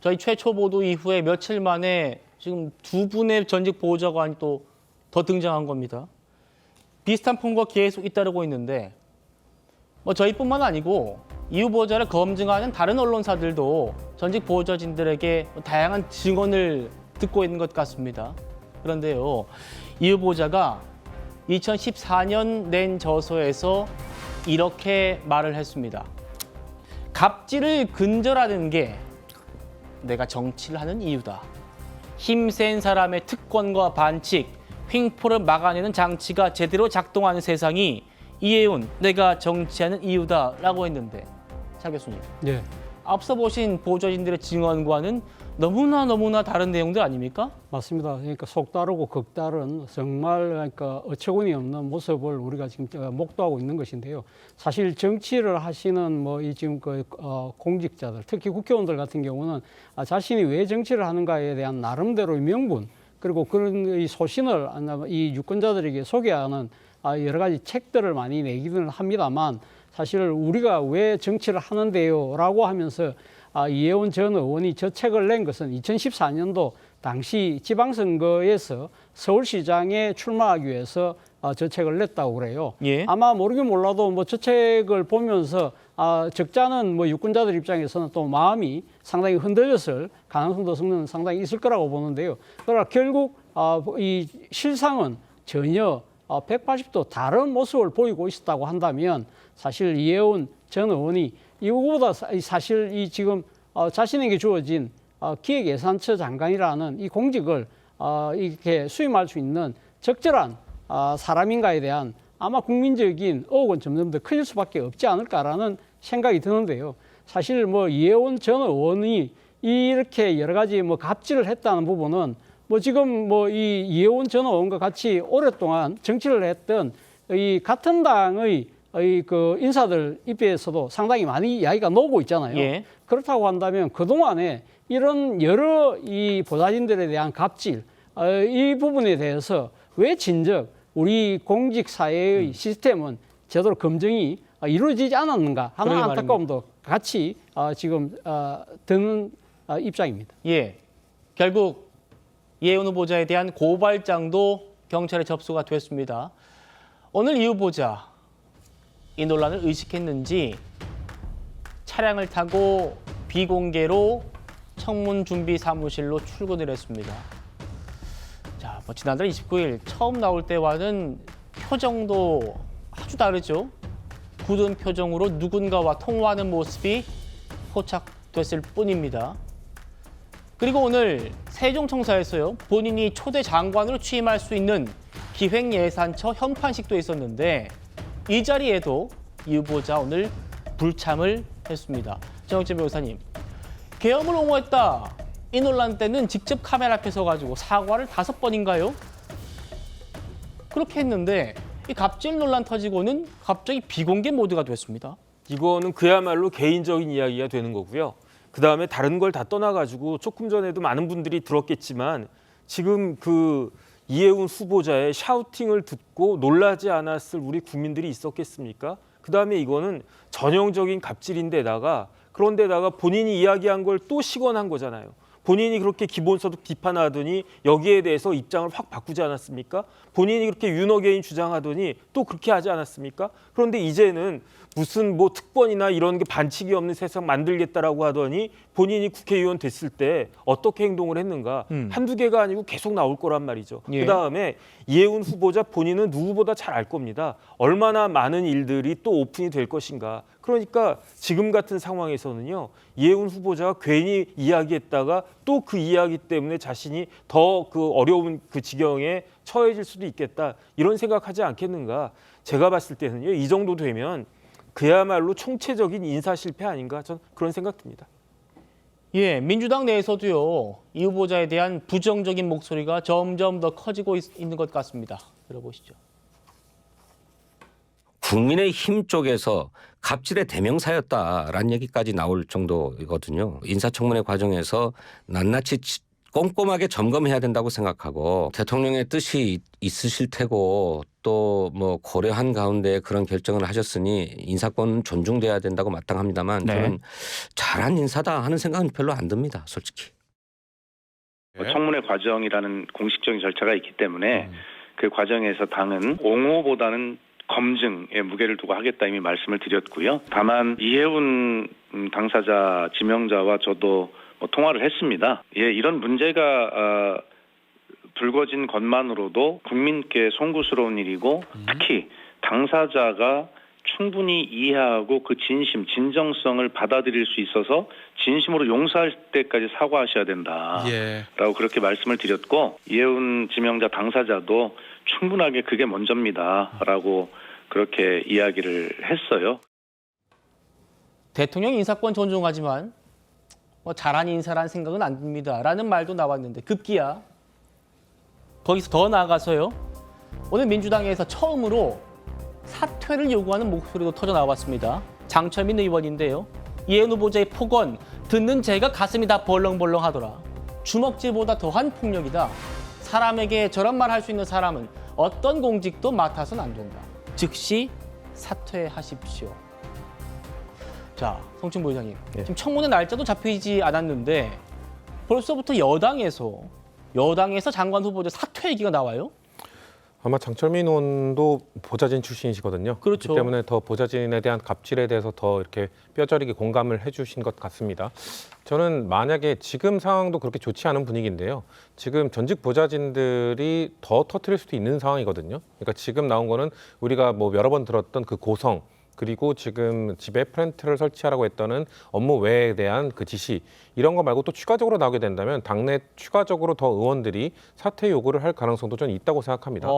저희 최초 보도 이후에 며칠 만에 지금 두 분의 전직 보좌관이 또 더 등장한 겁니다. 비슷한 풍과 계속 잇따르고 있는데 뭐 저희뿐만 아니고 이 후보자를 검증하는 다른 언론사들도 전직 보좌진들에게 다양한 증언을 듣고 있는 것 같습니다. 그런데요, 이 후보자가 2014년 낸 저서에서 이렇게 말을 했습니다. 갑질을 근절하는 게 내가 정치를 하는 이유다. 힘센 사람의 특권과 반칙, 횡포를 막아내는 장치가 제대로 작동하는 세상이 이해운 내가 정치하는 이유다라고 했는데, 차 교수님. 네. 앞서 보신 보좌진들의 증언과는 너무나 다른 내용들 아닙니까? 맞습니다. 그러니까 속다르고 극다른 정말 그러니까 어처구니 없는 모습을 우리가 지금 목도하고 있는 것인데요. 사실 정치를 하시는 뭐 이 지금 공직자들, 특히 국회의원들 같은 경우는 자신이 왜 정치를 하는가에 대한 나름대로의 명분, 그리고 그런 이 소신을 이 유권자들에게 소개하는 여러 가지 책들을 많이 내기는 합니다만, 사실 우리가 왜 정치를 하는데요라고 하면서 이해운 전 의원이 저 책을 낸 것은 2014년도 당시 지방선거에서 서울시장에 출마하기 위해서 저 책을 냈다고 그래요. 예. 아마 모르긴 몰라도 뭐 저 책을 보면서 적잖은 뭐 유권자들 입장에서는 또 마음이 상당히 흔들렸을 가능성도 상당히 있을 거라고 보는데요. 그러나 결국 이 실상은 전혀 180도 다른 모습을 보이고 있었다고 한다면, 사실 이해운 전 의원이 이거보다 사실 이 지금 자신에게 주어진 기획예산처 장관이라는 이 공직을 이렇게 수임할 수 있는 적절한 사람인가에 대한 아마 국민적인 의혹은 점점 더 커질 수밖에 없지 않을까라는 생각이 드는데요. 사실 뭐 이해운 전 의원이 이렇게 여러 가지 뭐 갑질을 했다는 부분은 뭐 지금 뭐 이 이해운 전 의원과 같이 오랫동안 정치를 했던 이 같은 당의 그 인사들 입에서도 상당히 많이 이야기가 나오고 있잖아요. 예. 그렇다고 한다면 그동안에 이런 여러 이 보좌진들에 대한 갑질, 이 부분에 대해서 왜 진즉 우리 공직 사회의 시스템은 제대로 검증이 이루어지지 않았는가 하는 그러게 안타까움도 같이 지금 드는 입장입니다. 예. 결국 이해운 후보자에 대한 고발장도 경찰에 접수가 됐습니다. 오늘 이 후보자 이 논란을 의식했는지 차량을 타고 비공개로 청문 준비 사무실로 출근을 했습니다. 자, 뭐 지난달 29일 처음 나올 때와는 표정도 아주 다르죠. 굳은 표정으로 누군가와 통화하는 모습이 포착됐을 뿐입니다. 그리고 오늘 세종청사에서요, 본인이 초대 장관으로 취임할 수 있는 기획예산처 현판식도 있었는데 이 자리에도 이 후보자 오늘 불참을 했습니다. 정영진 변호사님, 계엄을 옹호했다. 이 논란 때는 직접 카메라 앞에 서가지고 사과를 5번인가요? 그렇게 했는데 이 갑질 논란 터지고는 갑자기 비공개 모드가 됐습니다. 이거는 그야말로 개인적인 이야기가 되는 거고요. 그다음에 다른 걸 다 떠나가지고 조금 전에도 많은 분들이 들었겠지만 지금 그 이해운 후보자의 샤우팅을 듣고 놀라지 않았을 우리 국민들이 있었겠습니까? 그다음에 이거는 전형적인 갑질인데다가 그런데다가 본인이 이야기한 걸 또 시건한 거잖아요. 본인이 그렇게 기본소득 비판하더니 여기에 대해서 입장을 확 바꾸지 않았습니까? 본인이 그렇게 윤호개인 주장하더니 또 그렇게 하지 않았습니까? 그런데 이제는 무슨 뭐 특권이나 이런 게 반칙이 없는 세상 만들겠다라고 하더니 본인이 국회의원 됐을 때 어떻게 행동을 했는가 한두 개가 아니고 계속 나올 거란 말이죠. 예. 그다음에 이해운 후보자 본인은 누구보다 잘 알 겁니다. 얼마나 많은 일들이 또 오픈이 될 것인가. 그러니까 지금 같은 상황에서는요, 이해운 후보자가 괜히 이야기했다가 또 그 이야기 때문에 자신이 더 그 어려운 그 지경에 처해질 수도 있겠다, 이런 생각하지 않겠는가. 제가 봤을 때는요, 이 정도 되면 그야말로 총체적인 인사 실패 아닌가, 저는 그런 생각 듭니다. 예, 민주당 내에서도요, 이 후보자에 대한 부정적인 목소리가 점점 더 커지고 있는 것 같습니다. 들어보시죠. 국민의힘 쪽에서 갑질의 대명사였다라는 얘기까지 나올 정도이거든요. 인사청문회 과정에서 낱낱이 꼼꼼하게 점검해야 된다고 생각하고 대통령의 뜻이 있으실 테고 또 뭐 고려한 가운데 그런 결정을 하셨으니 인사권은 존중돼야 된다고 마땅합니다만 네. 저는 잘한 인사다 하는 생각은 별로 안 듭니다. 솔직히. 청문회 과정이라는 공식적인 절차가 있기 때문에 그 과정에서 당은 옹호보다는 검증에 무게를 두고 하겠다 이미 말씀을 드렸고요. 다만 이해운 당사자 지명자와 저도 통화를 했습니다. 예, 이런 문제가 불거진 것만으로도 국민께 송구스러운 일이고 특히 당사자가 충분히 이해하고 그 진정성을 받아들일 수 있어서 진심으로 용서할 때까지 사과하셔야 된다라고 그렇게 말씀을 드렸고 이해운 지명자 당사자도 충분하게 그게 먼저입니다라고 그렇게 이야기를 했어요. 대통령 인사권 존중하지만 잘한 인사라는 생각은 안 듭니다라는 말도 나왔는데 급기야 거기서 더 나아가서요. 오늘 민주당에서 처음으로 사퇴를 요구하는 목소리도 터져 나왔습니다. 장철민 의원인데요. 이해운 후보자의 폭언 듣는 제가 가슴이 다 벌렁벌렁하더라. 주먹질보다 더한 폭력이다. 사람에게 저런 말 할 수 있는 사람은 어떤 공직도 맡아서는 안 된다. 즉시 사퇴하십시오. 자, 성춘 부회장님. 지금 청문회 날짜도 잡히지 않았는데 벌써부터 여당에서 장관 후보자 사퇴 얘기가 나와요? 아마 장철민 의원도 보좌진 출신이시거든요. 그렇죠. 그렇기 때문에 더 보좌진에 대한 갑질에 대해서 더 이렇게 뼈저리게 공감을 해주신 것 같습니다. 저는 만약에 지금 상황도 그렇게 좋지 않은 분위기인데요. 지금 전직 보좌진들이 더 터뜨릴 수도 있는 상황이거든요. 그러니까 지금 나온 거는 우리가 뭐 여러 번 들었던 그 고성 그리고 지금 집에 프렌트를 설치하라고 했다는 업무 외에 대한 그 지시 이런 거 말고 또 추가적으로 나오게 된다면 당내 추가적으로 더 의원들이 사퇴 요구를 할 가능성도 저는 있다고 생각합니다.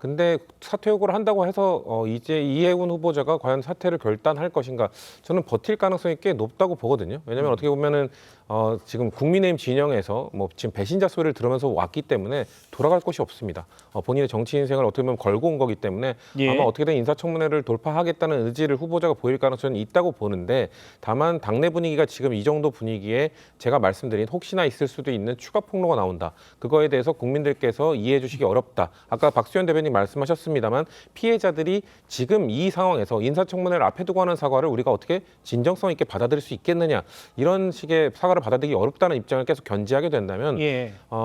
근데 사퇴 요구를 한다고 해서 이제 이해운 후보자가 과연 사퇴를 결단할 것인가 저는 버틸 가능성이 꽤 높다고 보거든요. 왜냐하면 어떻게 보면은 지금 국민의힘 진영에서 뭐 지금 배신자 소리를 들으면서 왔기 때문에 돌아갈 곳이 없습니다. 본인의 정치 인생을 어떻게 보면 걸고 온 거기 때문에 아마 어떻게든 인사청문회를 돌파하겠다는 의지를 후보자가 보일 가능성은 있다고 보는데 다만 당내 분위기가 지금 이 정도 분위기에 제가 말씀드린 혹시나 있을 수도 있는 추가 폭로가 나온다. 그거에 대해서 국민들께서 이해해 주시기 어렵다. 아까 박수현 대변인 말씀하셨습니다만 피해자들이 지금 이 상황에서 인사청문회를 앞에 두고 하는 사과를 우리가 어떻게 진정성 있게 받아들일 수 있겠느냐. 이런 식의 사과를 받아들이기 어렵다는 입장을 계속 견지하게 된다면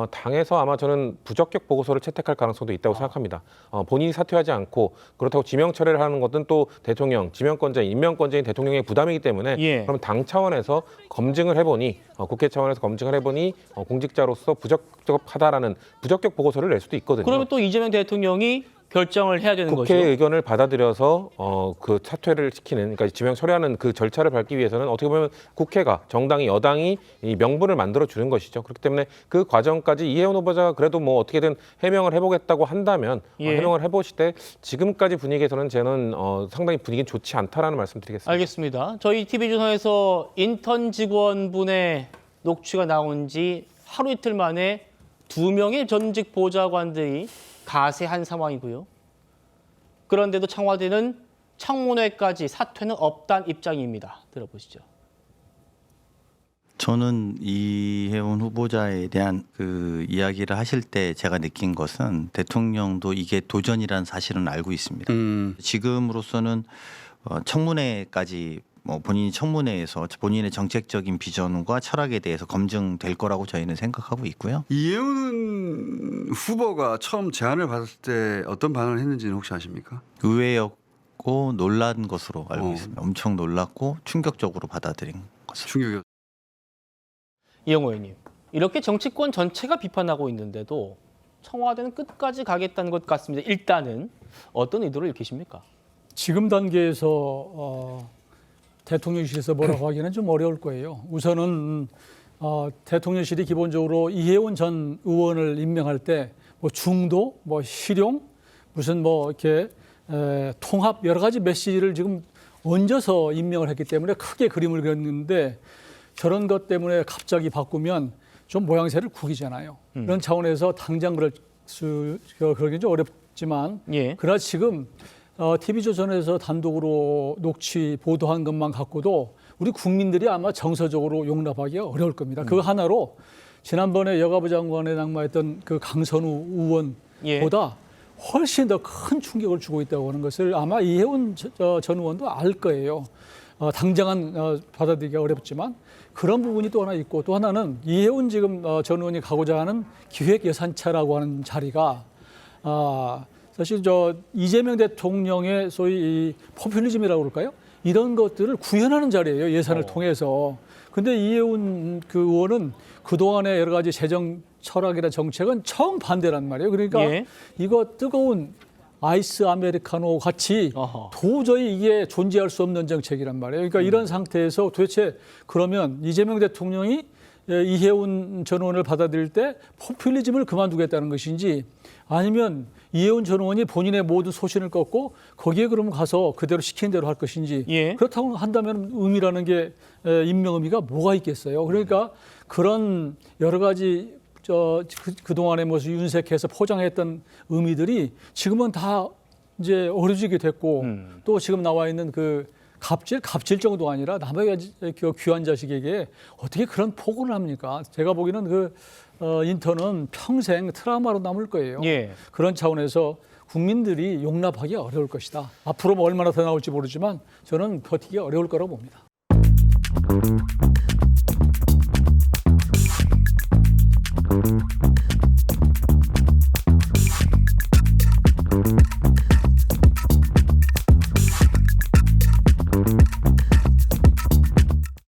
당에서 아마 저는 부적격 보고서를 채택할 가능성도 있다고 생각합니다. 본인이 사퇴하지 않고 그렇다고 지명 철회를 하는 것은 또 대통령, 지명권자인, 임명권자인 대통령의 부담이기 때문에 그럼 당 차원에서 검증을 해보니 국회 차원에서 검증을 해보니 공직자로서 부적격하다라는 부적격 보고서를 낼 수도 있거든요. 그러면 또 이재명 대통령이 결정을 해야 되는 거죠. 국회 의견을 받아들여서 그 사퇴를 시키는, 그러니까 지명 처리하는 그 절차를 밟기 위해서는 어떻게 보면 국회가, 정당이, 여당이 이 명분을 만들어 주는 것이죠. 그렇기 때문에 그 과정까지 이해운 후보자가 그래도 뭐 어떻게든 해명을 해보겠다고 한다면 해명을 해보시되 지금까지 분위기에서는 저는 상당히 분위기는 좋지 않다라는 말씀드리겠습니다. 알겠습니다. 저희 TV조선에서 인턴 직원분의 녹취가 나온 지 하루 이틀 만에 2명의 전직 보좌관들이 가세한 상황이고요. 그런데도 청와대는 청문회까지 사퇴는 없다는 입장입니다. 들어보시죠. 저는 이해운 후보자에 대한 그 이야기를 하실 때 제가 느낀 것은 대통령도 이게 도전이라는 사실은 알고 있습니다. 지금으로서는 청문회까지 본인이 청문회에서 본인의 정책적인 비전과 철학에 대해서 검증될 거라고 저희는 생각하고 있고요. 이해운 후보가 처음 제안을 받았을 때 어떤 반응을 했는지는 혹시 아십니까? 의외였고 놀란 것으로 알고 있습니다. 엄청 놀랐고 충격적으로 받아들인 것으로. 충격이었. 이영호 의원님, 이렇게 정치권 전체가 비판하고 있는데도 청와대는 끝까지 가겠다는 것 같습니다. 일단은 어떤 의도를 읽으십니까? 지금 단계에서 대통령실에서 뭐라고 하기는 좀 어려울 거예요. 우선은 대통령실이 기본적으로 이해운 전 의원을 임명할 때 뭐 중도, 뭐 실용, 무슨 뭐 이렇게 통합 여러 가지 메시지를 지금 얹어서 임명을 했기 때문에 크게 그림을 그렸는데 저런 것 때문에 갑자기 바꾸면 좀 모양새를 구기잖아요. 그런 차원에서 당장 그러긴 좀 어렵지만 그러나 지금 TV조선에서 단독으로 녹취 보도한 것만 갖고도 우리 국민들이 아마 정서적으로 용납하기가 어려울 겁니다. 그거 하나로 지난번에 여가부 장관에 낙마했던 그 강선우 의원보다 훨씬 더 큰 충격을 주고 있다고 하는 것을 아마 이해운 전 의원도 알 거예요. 당장은 받아들이기가 어렵지만 그런 부분이 또 하나 있고, 또 하나는 이해운 지금 전 의원이 가고자 하는 기획예산처라고 하는 자리가 사실 이재명 대통령의 소위 이 포퓰리즘이라고 그럴까요? 이런 것들을 구현하는 자리예요, 예산을 통해서. 근데 이해운 그 의원은 그동안의 여러 가지 재정 철학이나 정책은 정반대란 말이에요. 그러니까 이거 뜨거운 아이스 아메리카노 같이 도저히 이게 존재할 수 없는 정책이란 말이에요. 그러니까 이런 상태에서 도대체 그러면 이재명 대통령이 이해운 전 의원을 받아들일 때 포퓰리즘을 그만두겠다는 것인지, 아니면 이해운 전 의원이 본인의 모든 소신을 꺾고 거기에 그러면 가서 그대로 시키는 대로 할 것인지, 그렇다고 한다면 의미라는 게 임명 의미가 뭐가 있겠어요. 그러니까 그런 여러 가지 그동안에 무슨 윤색해서 포장했던 의미들이 지금은 다 이제 어려지게 됐고, 또 지금 나와 있는 그 갑질 정도 아니라 남의 귀한 자식에게 어떻게 그런 폭언을 합니까? 제가 보기에는 그 인턴은 평생 트라우마로 남을 거예요. 그런 차원에서 국민들이 용납하기 어려울 것이다. 앞으로 뭐 얼마나 더 나올지 모르지만 저는 버티기 어려울 거라고 봅니다.